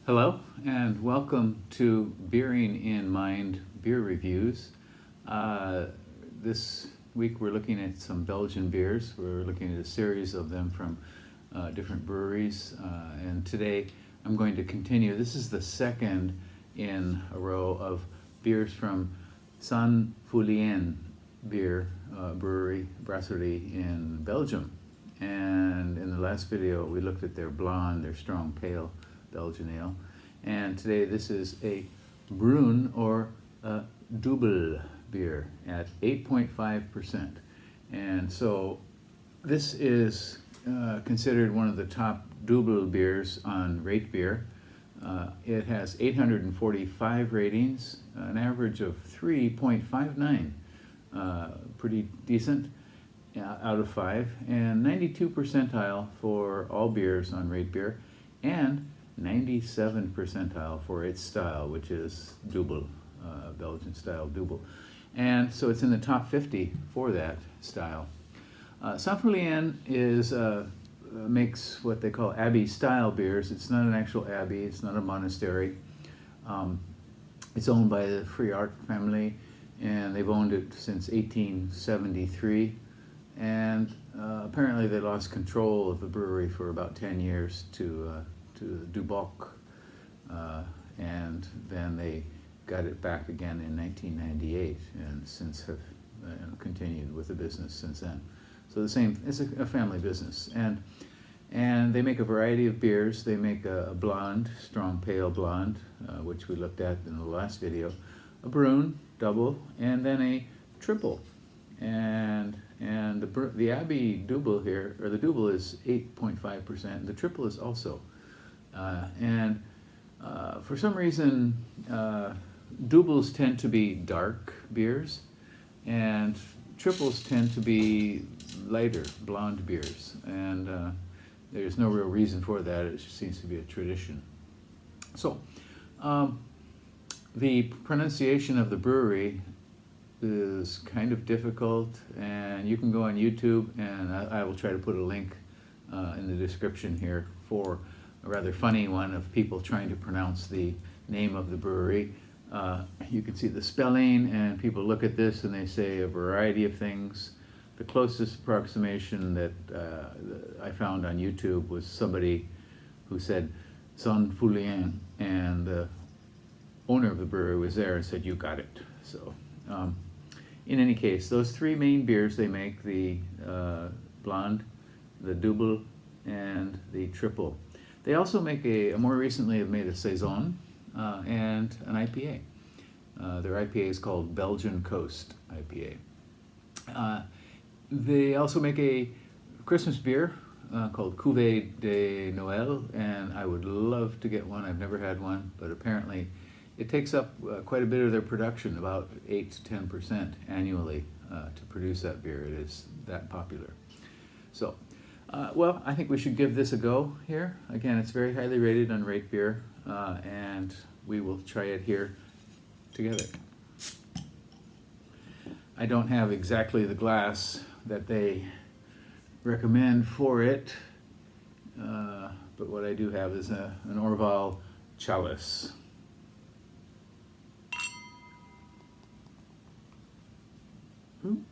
Hello and welcome to Beering in Mind Beer Reviews. This week we're looking at some Belgian beers. We're looking at a series of them from different breweries, and today I'm going to continue. This is the second in a row of beers from St-Feuillien Brewery, Brasserie in Belgium. And in the last video we looked at their blonde, their strong pale Belgian ale, and today this is a Brune or a double beer at 8.5%, and so this is considered one of the top double beers on Rate Beer. It has 845 ratings, an average of 3.59, pretty decent out of 5, and 92 percentile for all beers on Rate Beer, and 97 percentile for its style, which is double, Belgian style double. And so it's in the top 50 for that style. St-Feuillien makes what they call abbey style beers. It's not an actual abbey, it's not a monastery. It's owned by the Feuilliard family, and they've owned it since 1873. And apparently they lost control of the brewery for about 10 years to Duboc, and then they got it back again in 1998, and since have continued with the business since then. So it's a family business, and they make a variety of beers. They make a blonde, strong pale blonde, which we looked at in the last video, a Brune double, and then a triple. And the Abbey double here, or the double, is 8.5%. The triple is also. For some reason, doubles tend to be dark beers, and triples tend to be lighter, blonde beers. And there's no real reason for that. It just seems to be a tradition. So, the pronunciation of the brewery is kind of difficult, and you can go on YouTube, and I will try to put a link in the description here for a rather funny one of people trying to pronounce the name of the brewery. You can see the spelling, and people look at this and they say a variety of things. The closest approximation that I found on YouTube was somebody who said St-Feuillien, and the owner of the brewery was there and said, "You got it." So in any case, those three main beers they make, the blonde, the double, and the triple. They also make more recently have made a Saison and an IPA. Their IPA is called Belgian Coast IPA. They also make a Christmas beer called Cuvée de Noël, and I would love to get one. I've never had one, but apparently it takes up quite a bit of their production, about 8 to 10% annually, to produce that beer. It is that popular. So, well, I think we should give this a go here. Again, it's very highly rated on Rate Beer, and we will try it here together. I don't have exactly the glass that they recommend for it, but what I do have is an Orval chalice. Ooh,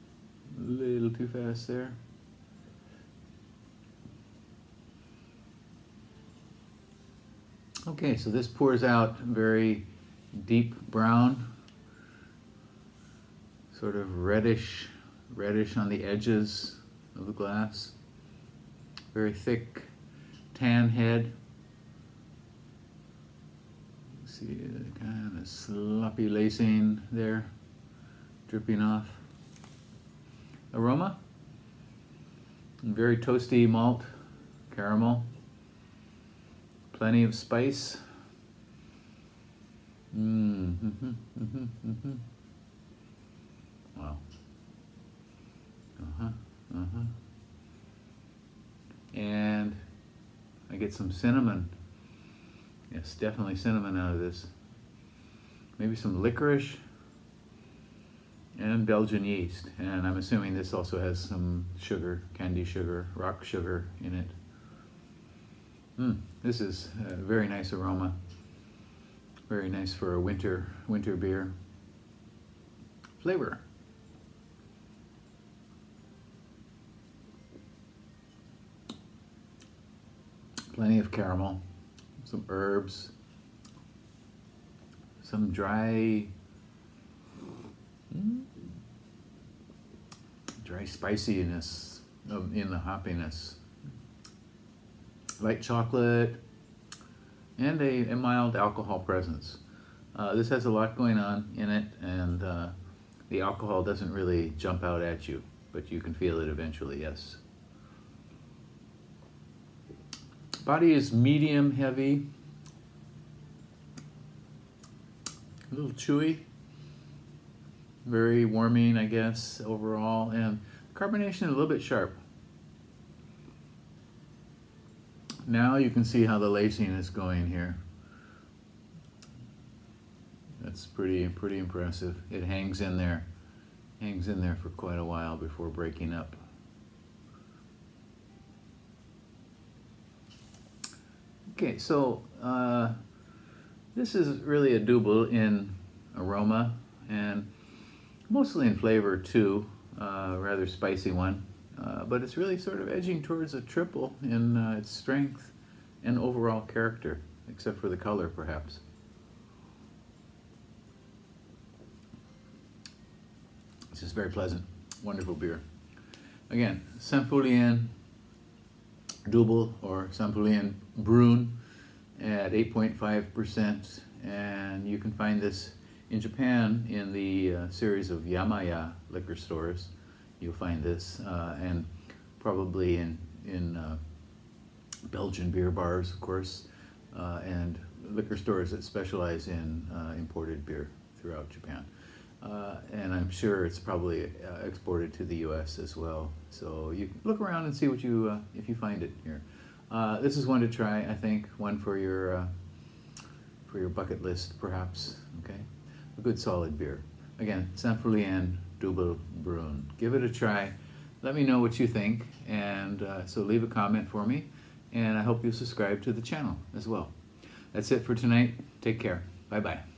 a little too fast there. Okay, so this pours out very deep brown, sort of reddish on the edges of the glass. Very thick tan head. See, kind of sloppy lacing there, dripping off. Aroma, very toasty malt, caramel. Plenty of spice. Wow. And I get some cinnamon. Yes, definitely cinnamon out of this. Maybe some licorice and Belgian yeast. And I'm assuming this also has some sugar, candy sugar, rock sugar in it. This is a very nice aroma. Very nice for a winter beer. Flavor. Plenty of caramel, some herbs, some dry spiciness in the hoppiness, light chocolate, and a mild alcohol presence. This has a lot going on in it, and the alcohol doesn't really jump out at you, but you can feel it eventually, yes. Body is medium heavy, a little chewy, very warming, I guess, overall, and carbonation a little bit sharp. Now you can see how the lacing is going here. That's pretty impressive. It hangs in there for quite a while before breaking up. Okay, so this is really a double in aroma and mostly in flavor too, rather spicy one, but it's really sort of edging towards a triple in its strength and overall character, except for the color perhaps. This is very pleasant, wonderful beer. Again, St-Feuillien Double or St-Feuillien Brune at 8.5%, and you can find this in Japan in the series of Yamaya liquor stores. You'll find this, and probably in Belgian beer bars, of course, and liquor stores that specialize in imported beer throughout Japan. And I'm sure it's probably exported to the U.S. as well. So you look around and see what you if you find it here. This is one to try, I think, one for your bucket list, perhaps. Okay, a good solid beer. Again, St-Feuillien Brune. Give it a try. Let me know what you think, and so leave a comment for me, and I hope you subscribe to the channel as well. That's it for tonight. Take care. Bye-bye.